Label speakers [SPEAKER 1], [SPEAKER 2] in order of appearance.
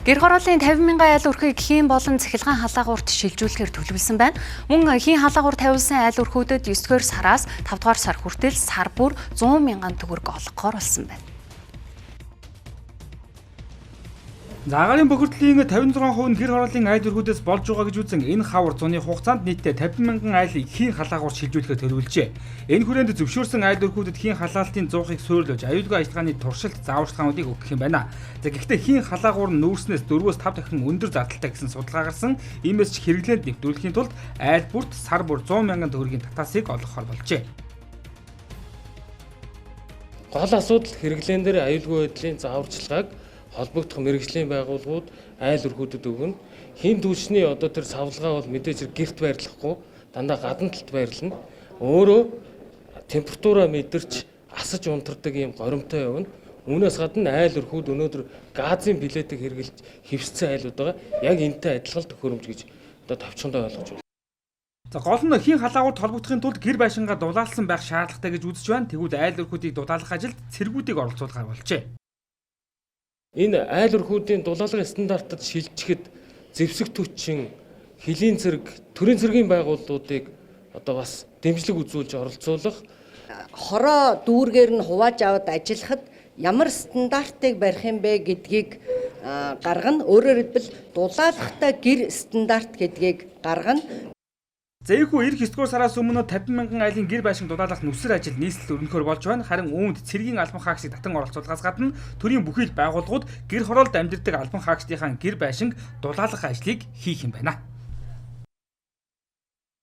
[SPEAKER 1] Гэр хорооллын 50,000 айл өрхийг хийн болон цахилгаан халаагуурт шилжүүлэхээр төлөвлөсөн байна. Мөн хийн халаагуур тавьсан айл өрхүүдэд 9-р сараас 5-р сар хүртэл сар бүр 100,000 төгрөг олгохоор болсон байна.
[SPEAKER 2] За агаарын бохирдлын 56% нь гэр хорооллын айл өрхүүдээс болж байгаа гэж үзэн энэ хавар зуны хугацаанд нийтдээ 50,000 айлыг хийн халаагуур шилжүүлэхээр төлөвлөжээ. Энэ хүрээнд зөвшөөрсөн айл өрхүүдэд хийн халаалтын зуухыг суурилж аюулгүй ажиллагааны туршилт зааварчилгаануудыг өгөх юм байна. За гэхдээ хийн халаагуур нь нүүрснээс 4-өөс 5 дахин өндөр зардалтай гэсэн судалгаа гарсан. Иймээс ч хэрэглээнд нэвтрүүлэхийн тулд айл бүрт сар бүр 100,000 төгрөгийн татаасыг олгохоор болжээ.
[SPEAKER 3] Гол асуудал хэрэглээн дээр аюулгүй байдлын зааварчилгааг холбогдох мэргэжлийн байгууллагууд айл өрхүүдэд өгнө. Хийн түлшний одоо тэр савлгаа бол мэдээж гэрт байрлахгүй дандаа гадна талд байрлана. Өөрөө температураа мэдэрч асаж унтардаг ийм горимтой явна. Үүнээс гадна айл өрхүүд өнөөдөр газын билетийг хэрэглэж хэвсцэн айлууд байгаа. Яг энэтэй адилхан төхөөрөмж гэж одоо товчхондоо ойлгож байна.
[SPEAKER 2] За гол нь хийн халаагуурт холбогдохын тулд гэр байшингаа дулаалсан байх шаардлагатай гэж үзэж байна. Тэгвэл айл өрхүүдийг дулаалгах ажилд цэргүүдийг оролцуулахаар болжээ.
[SPEAKER 3] Энэ айл өрхүүдийн дулаалгын стандартад шилжихэд зэвсэг түвшин, хөлийн цэрэг, төрийн цэргийн байгууллагуудыг одоо бас дэмжлэг үзүүлж оролцуулах.
[SPEAKER 4] Хороо дүүргээр нь хувааж аваад ажиллахад ямар стандартыг барих юм бэ гэдгийг гаргана. Өөрөөр хэлбэл дулаалгатай гэр стандарт гэдгийг гаргана.
[SPEAKER 2] Зэйхүү эх 9-р сараас өмнө 50,000 айлын гэр байшин дулаалгах нүсэр ажил нийслэл өрнөхөр болж байна. Харин үүнд цэргийн албан хаагчид татан оролцуулгаас гадна төрийн бүхий л байгууллагууд гэр хороолд амьдардаг албан хаагчдын гэр байшинг дулаалгах ажлыг хийх юм байна.